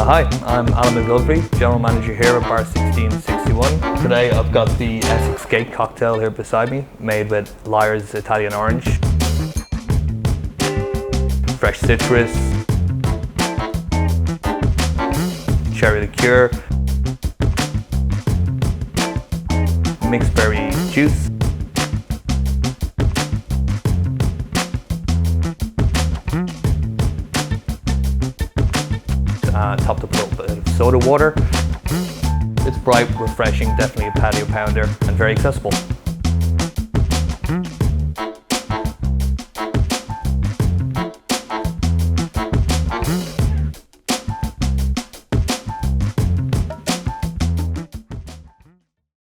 Hi, I'm Alan Gillivray, General Manager here at Bar 1661. Today I've got the Essex Gate cocktail here beside me, made with Lyre's Italian orange, fresh citrus, cherry liqueur, mixed berry juice, topped up with a bit of soda water. It's bright, refreshing, definitely a patio pounder, and very accessible.